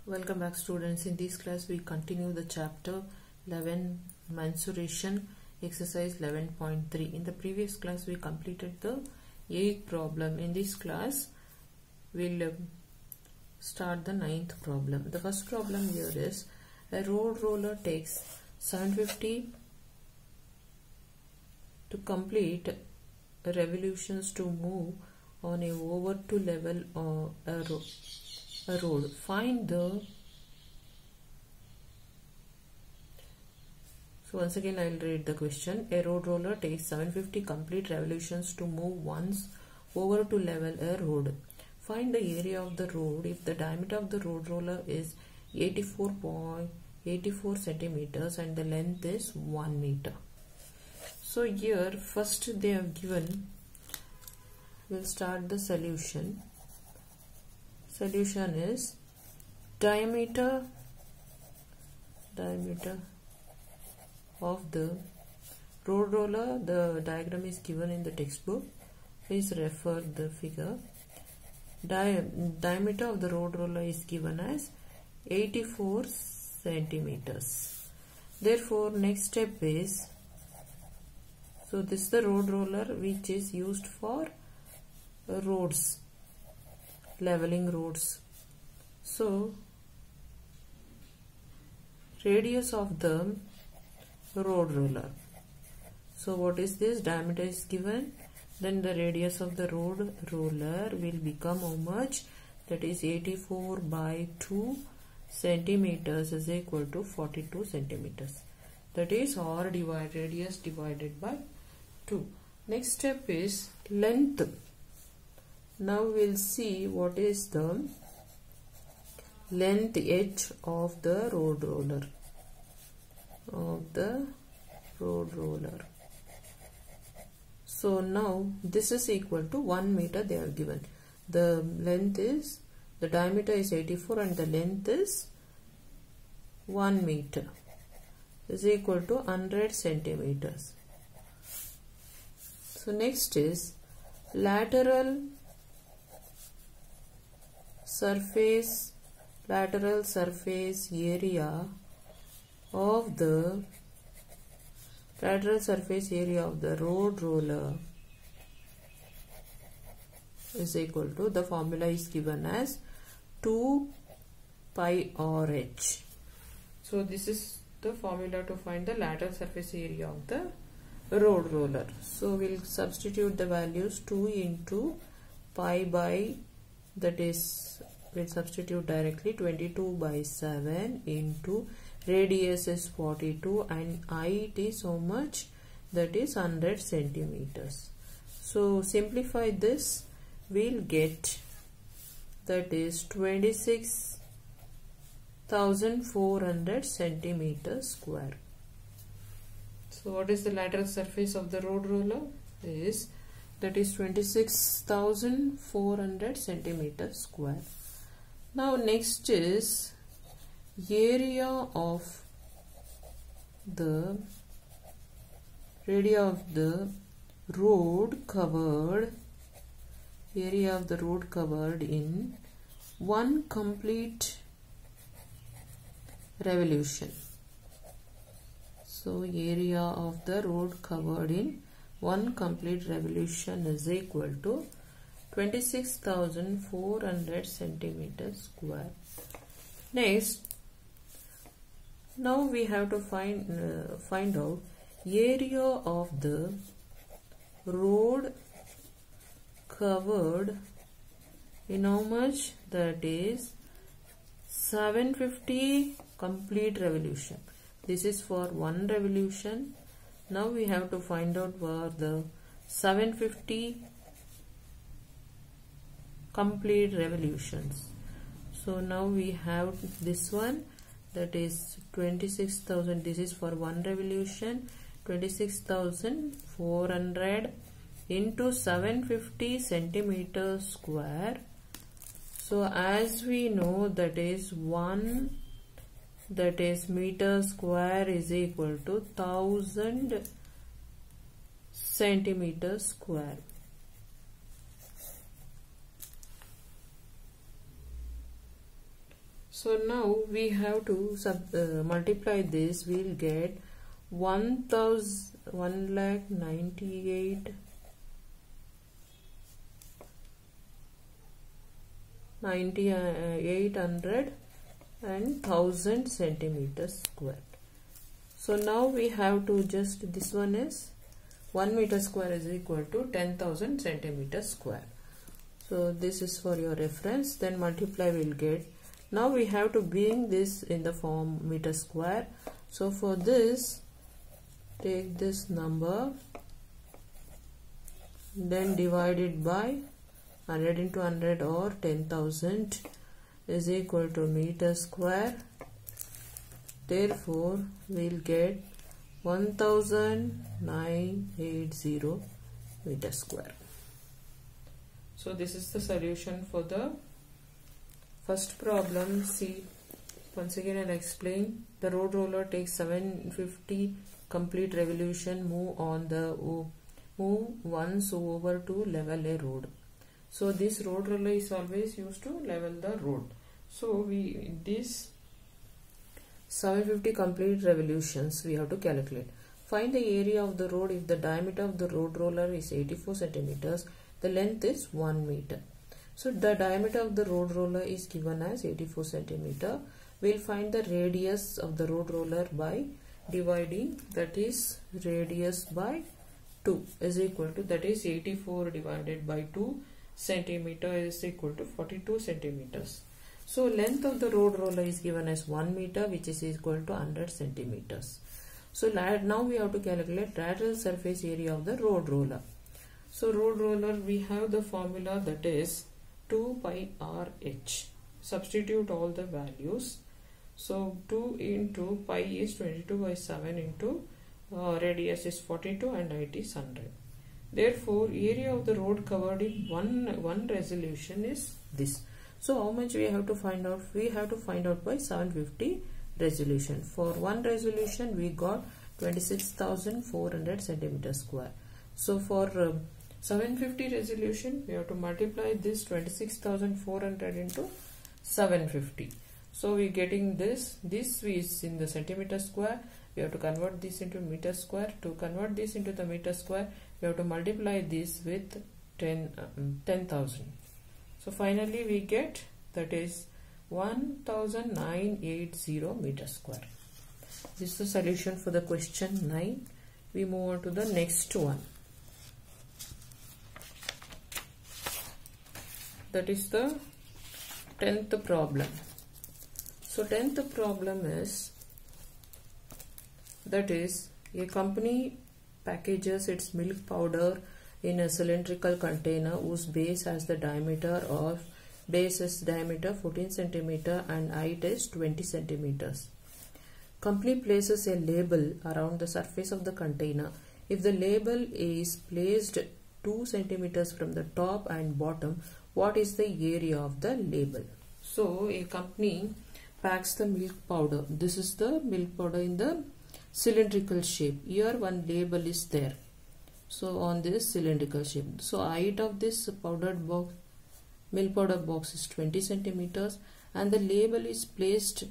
Welcome back, students. In this class we continue the chapter 11 mensuration exercise 11.3. In the previous class we completed the 8th problem. In this class we'll start the 9th problem. The first problem here is a road roller takes 750 to complete revolutions to move on a over to level or a road. Find the, so once again I will read the question. A road roller takes 750 complete revolutions to move once over to level a road. Find the area of the road if the diameter of the road roller is 84.84 centimeters and the length is 1 meter. So here first they have given, we'll start the solution. Solution is diameter of the road roller. The diagram is given in the textbook. Please refer the figure. Diameter of the road roller is given as 84 centimeters. Therefore, next step is, so this is the road roller which is used for roads, leveling roads. So radius of the road roller. So what is this? Diameter is given. Then the radius of the road roller will become how much? That is 84 by 2 centimeters is equal to 42 centimeters. That is R divided, radius divided by 2. Next step is length. Now we'll see what is the length H of the road roller. So now this is equal to 1 meter they are given. The length is, the diameter is 84 and the length is 1 meter is equal to 100 centimeters. So next is lateral surface area of the road roller is equal to, the formula is given as 2 pi RH. So this is the formula to find the lateral surface area of the road roller. So we'll substitute the values 2 into pi by, that is, we'll substitute directly 22 by 7 into radius is 42 and height is how much? That is 100 centimeters. So simplify this, we'll get, that is 26,400 centimeters square. So what is the lateral surface of the road roller? That is 26,400 centimeters square. Now next is area of the road covered in one complete revolution. So area of the road covered in one complete revolution is equal to 26,400 centimeters square. Next, now we have to find out area of the road covered in how much? That is 750 complete revolution. This is for one revolution. Now we have to find out for the 750 complete revolutions. So now we have this one, that is 26,000. This is for one revolution. 26,400 into 750 centimeters square. So as we know, that is meter square is equal to 1000 centimeters square. So now we have to multiply this. We'll get 1,98 800 and 1000 centimeters square. So now we have to just, this one is 1 meter square is equal to 10,000 centimeters square. So this is for your reference. Then multiply, we'll get. Now we have to bring this in the form meter square. So for this, take this number, then divide it by 100 into 100 or 10,000 is equal to meter square. Therefore, we'll get 1,980 meter square. So this is the solution for the first problem. See, once again I'll explain. The road roller takes 750 complete revolution, move once over to level a road. So this road roller is always used to level the road. So this 750 complete revolutions we have to calculate. Find the area of the road if the diameter of the road roller is 84 centimeters. The length is 1 meter. So the diameter of the road roller is given as 84 centimeter. We'll find the radius of the road roller by dividing, that is radius by 2 is equal to, that is 84 divided by 2 centimeter is equal to 42 centimeters. So length of the road roller is given as 1 meter, which is equal to 100 centimeters. So now we have to calculate lateral surface area of the road roller. So road roller, we have the formula, that is 2 pi RH. Substitute all the values. So 2 into pi is 22 by 7 into radius is 42 and height is 100. Therefore, area of the road covered in one resolution is this. So how much we have to find out? We have to find out by 750 resolution. For one resolution we got 26,400 centimeters square. So for 750 resolution, we have to multiply this 26,400 into 750. So we getting this is in the centimeter square. We have to convert this into meter square. To convert this into the meter square, we have to multiply this with 10,000. So finally we get, that is 1,980 meter square. This is the solution for the question 9. We move on to the next one. That is the 10th problem. So 10th problem is, that is, a company packages its milk powder in a cylindrical container whose base has the diameter 14 centimeter and height is 20 centimeters. Company places a label around the surface of the container. If the label is placed 2 centimeters from the top and bottom, what is the area of the label? So a company packs the milk powder. This is the milk powder in the cylindrical shape. Here one label is there. So on this cylindrical shape. So height of this milk powder box is 20 centimeters and the label is placed,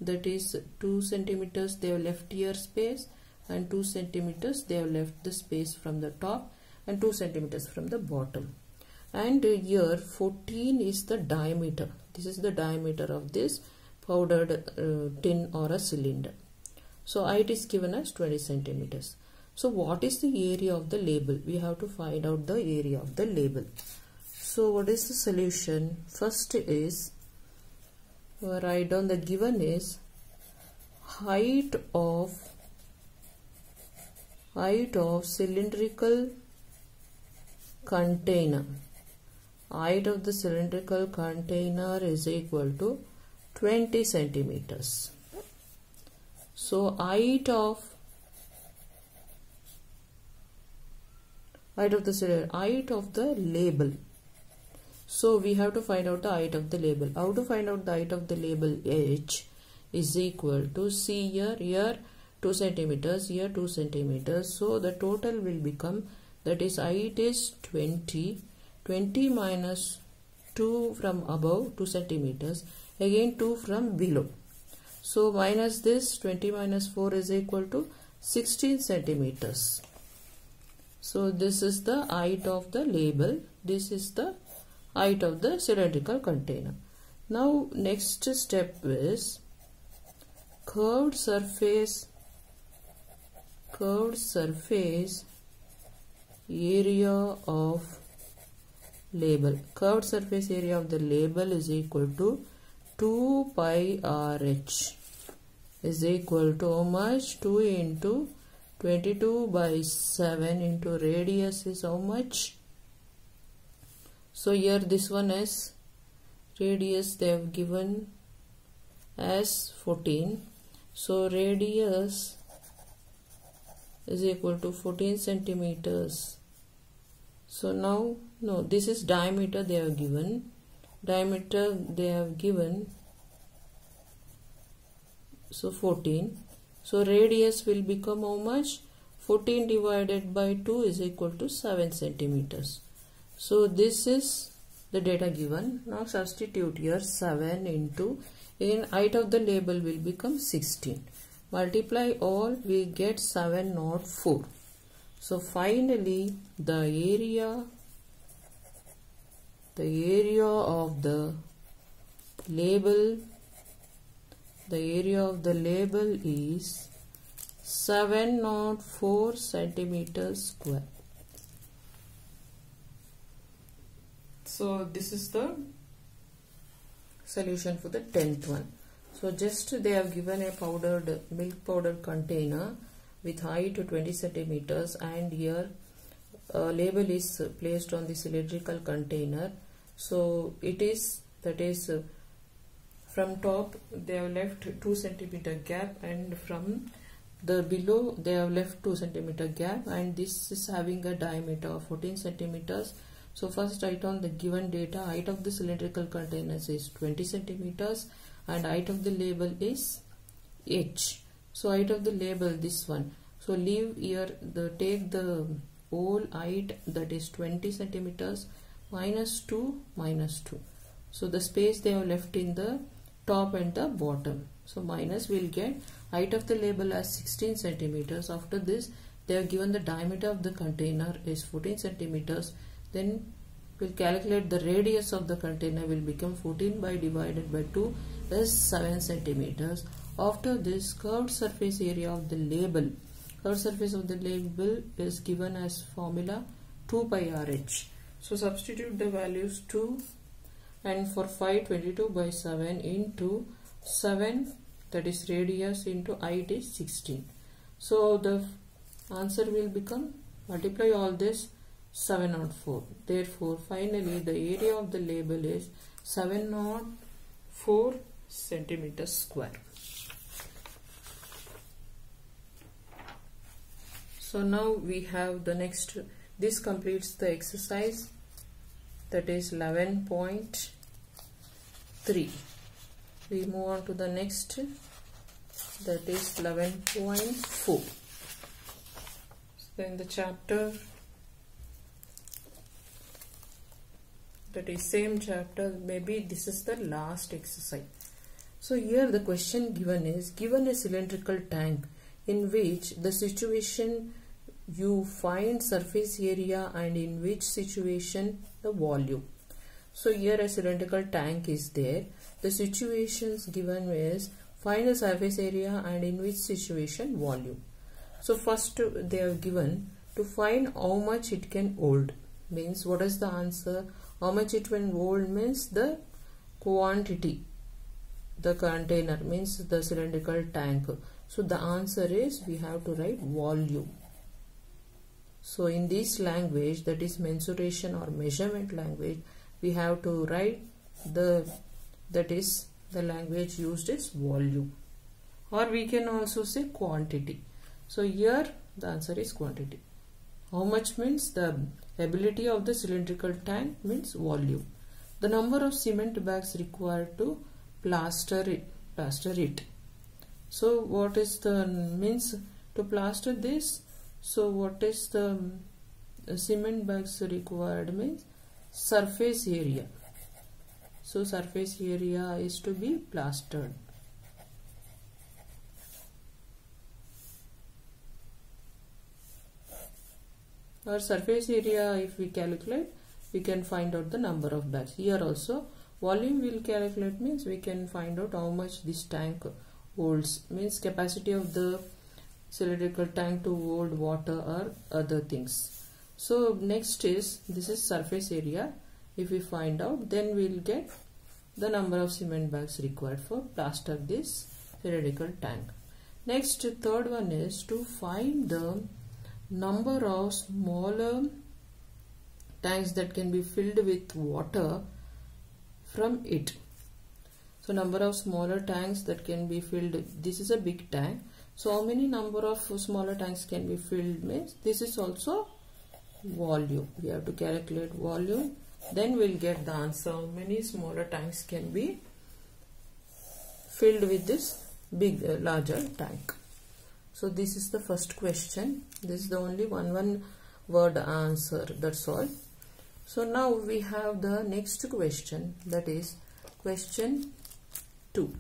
that is 2 centimeters they have left here space and 2 centimeters they have left the space from the top and 2 centimeters from the bottom. And here 14 is the diameter. This is the diameter of this powdered tin or a cylinder. So height is given as 20 centimeters. So what is the area of the label? We have to find out the area of the label. So what is the solution? First is, write down the given is height of cylindrical container. Height of the cylindrical container is equal to 20 centimeters. So height of the label. So we have to find out the height of the label. How to find out the height of the label? H is equal to, see here 2 centimeters, here 2 centimeters. So the total will become, that is height is 20 minus 2 from above 2 centimeters again 2 from below. So minus this, 20 minus 4 is equal to 16 centimeters. So this is the height of the label. This is the height of the cylindrical container. Now next step is curved surface area of label. Curved surface area of the label is equal to 2 pi RH is equal to how much? 2 into 22 by 7 into radius is how much? So here this one is radius they have given as 14. So radius is equal to 14 centimeters. So now, no, this is diameter they have given. Diameter they have given, so 14. So radius will become how much? 14 divided by 2 is equal to 7 centimeters. So this is the data given. Now substitute here 7 into, in height of the label will become 16. Multiply all, we get 704. So finally the area of the label is 704 centimeters square. So this is the solution for the 10th one. So just they have given a milk powder container with height to 20 centimeters, and here label is placed on the cylindrical container. So it is, that is from top they have left 2 centimeter gap, and from the below they have left 2 centimeter gap, and this is having a diameter of 14 centimeters. So first write on the given data. Height of the cylindrical containers is 20 centimeters and height of the label is H. So height of the label, this one. So leave here, take the whole height, that is 20 centimeters, minus 2 minus 2. So the space they have left in the top and the bottom. So minus, will get height of the label as 16 centimeters. After this they have given the diameter of the container is 14 centimeters. Then we'll calculate the radius of the container will become 14 by divided by 2 is 7 centimeters. After this, curved surface area of the label. Curved surface of the label is given as formula 2 pi RH. So substitute the values 2 and for 5, 22 by 7 into 7, that is radius, into height is 16. So the answer will become, multiply all this, 704. Therefore finally the area of the label is 704 centimeters square. So now we have the next, this completes the exercise, that is 11.3. We move on to the next, that is 11.4. So in the chapter, that is same chapter, maybe this is the last exercise. So here the question given is, given a cylindrical tank in which the situation you find surface area and in which situation the volume. So here a cylindrical tank is there. The situations given is find the surface area and in which situation volume. So first they have given to find how much it can hold. Means what is the answer? How much it can hold means the quantity. The container means the cylindrical tank. So the answer is, we have to write volume. So in this language, that is mensuration or measurement language, we have to write that is the language used is volume, or we can also say quantity. So here the answer is quantity. How much means the ability of the cylindrical tank means volume. The number of cement bags required to plaster it. So what is the means to plaster this? So what is the cement bags required means surface area. So surface area is to be plastered. Our surface area, if we calculate, we can find out the number of bags. Here also volume will calculate, means we can find out how much this tank holds, means capacity of the cylindrical tank to hold water or other things. So next is, this is surface area. If we find out, then we will get the number of cement bags required for plaster this cylindrical tank. Next, third one is to find the number of smaller tanks that can be filled with water from it. So number of smaller tanks that can be filled, this is a big tank. So how many number of smaller tanks can be filled means this is also volume. We have to calculate volume, then we'll get the answer how many smaller tanks can be filled with this big larger tank. So this is the first question. This is the only one word answer, that's all. So now we have the next question, that is question 2.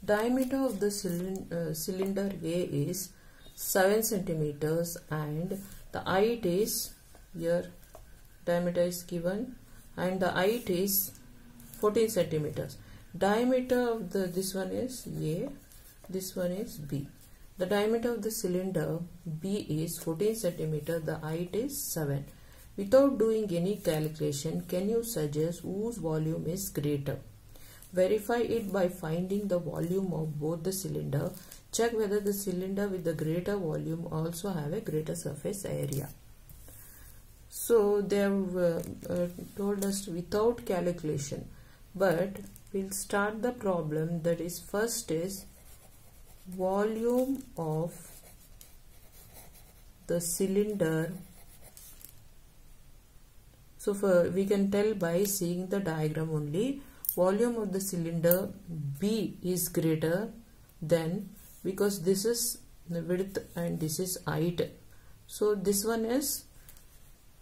Diameter of the cylinder A is 7 centimeters and the height is, here diameter is given and the height is 14 centimeters. Diameter of this one is A, this one is B. The diameter of the cylinder B is 14 centimeters, the height is 7. Without doing any calculation, can you suggest whose volume is greater? Verify it by finding the volume of both the cylinder. Check whether the cylinder with the greater volume also have a greater surface area. So they have told us without calculation, but we'll start the problem. That is, first is volume of the cylinder. So we can tell by seeing the diagram only. Volume of the cylinder B is greater than, because this is the width and this is height. So this one is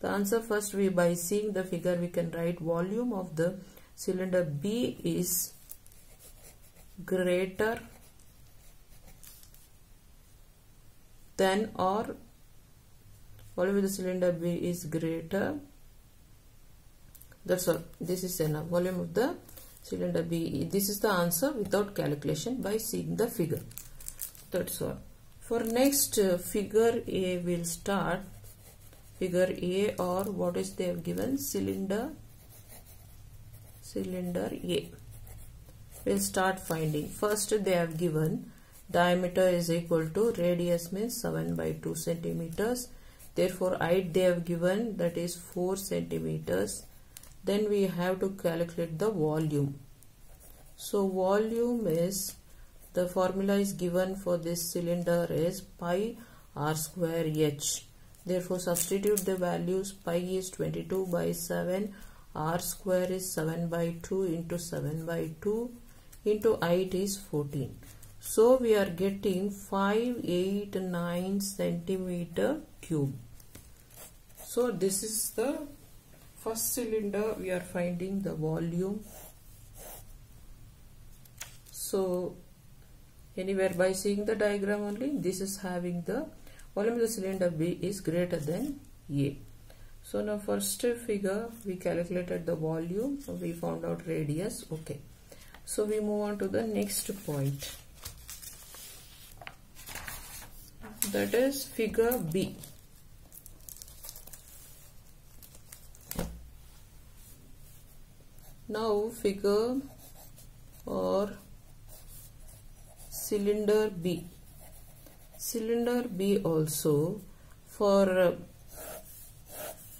the answer. First, we by seeing the figure we can write volume of the cylinder B is greater than, or volume of the cylinder B is greater. That's all. This is enough. Volume of the cylinder B. This is the answer without calculation by seeing the figure. That's all. For next figure A, will start figure A, or what is they have given, cylinder A. We'll start finding. First they have given diameter is equal to radius means 7 by 2 centimeters. Therefore height they have given, that is 4 centimeters. Then we have to calculate the volume. So volume is, the formula is given for this cylinder is pi r square h. Therefore substitute the values. Pi is 22 by 7, r square is 7 by 2 into 7 by 2 into height is 14. So we are getting 589 centimeter cube. So this is the first cylinder. We are finding the volume. So anywhere by seeing the diagram only, this is having the volume of the cylinder B is greater than A. So now first figure we calculated the volume, so we found out radius. Okay, so we move on to the next point, that is figure B. Now figure or cylinder B. Cylinder B also, for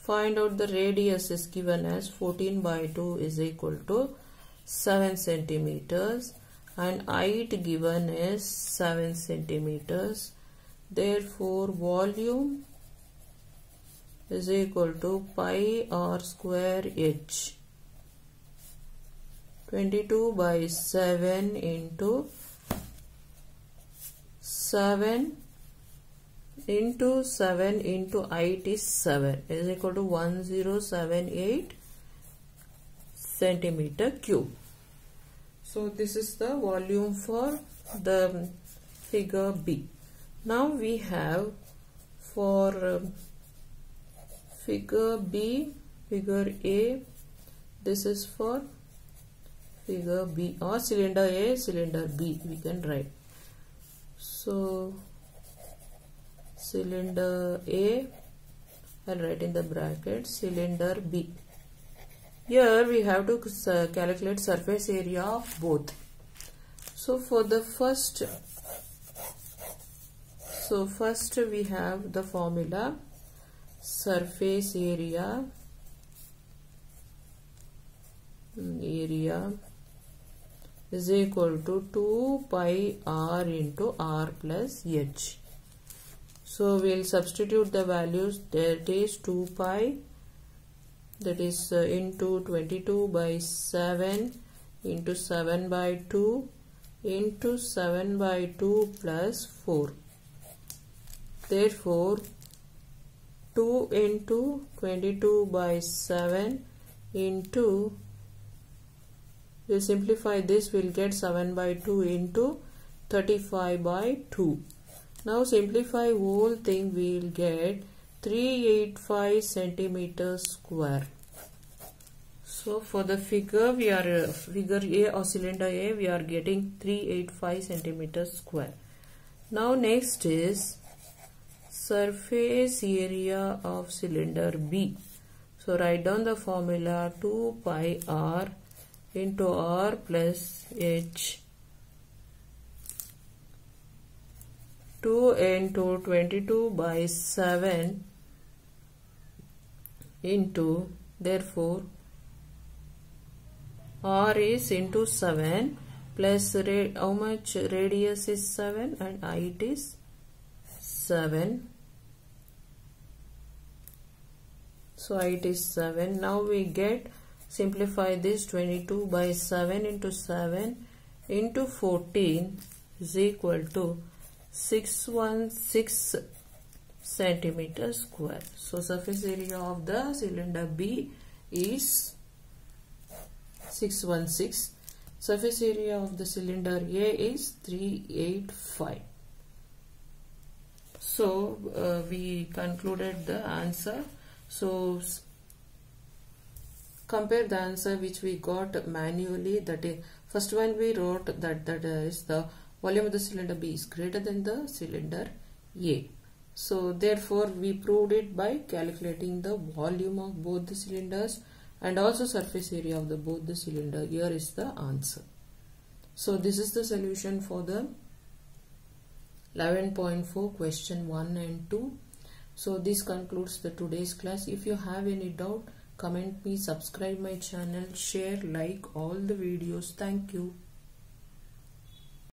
find out the radius is given as 14 by 2 is equal to 7 centimeters and height given is 7 centimeters. Therefore volume is equal to pi r square h. 22 by 7 into 7 into 7 into height is 7 is equal to 1078 centimeter cube. So this is the volume for the figure B. Now we have for figure B, figure A, this is for figure B, or cylinder A, cylinder B we can write. So cylinder A, I'll write in the bracket cylinder B. Here we have to calculate surface area of both. So for the first we have the formula surface area is equal to 2 pi r into r plus h. So we'll substitute the values. That is 2 pi, that is into 22 by 7 into 7 by 2 into 7 by 2 plus 4. Therefore 2 into 22 by 7 into, we'll simplify this, we'll get 7 by 2 into 35 by 2. Now simplify whole thing, we'll get 385 centimeters square. So for the figure, we are figure A or cylinder A, we are getting 385 centimeters square. Now next is surface area of cylinder B. So write down the formula 2 pi r into r plus h, 2 into 22 by 7 into, therefore r is into 7 plus how much radius is 7 and height is 7. So height is 7. Now we get, simplify this, 22 by 7 into 7 into 14 is equal to 616 centimeters square. So surface area of the cylinder B is 616. Surface area of the cylinder A is 385. So we concluded the answer. So compare the answer which we got manually. That is, first one we wrote that is the volume of the cylinder B is greater than the cylinder A. So therefore we proved it by calculating the volume of both the cylinders and also surface area of the both the cylinder. Here is the answer. So this is the solution for the 11.4 question 1 and 2. So this concludes the today's class. If you have any doubt, comment me, subscribe my channel, share, like all the videos. Thank you.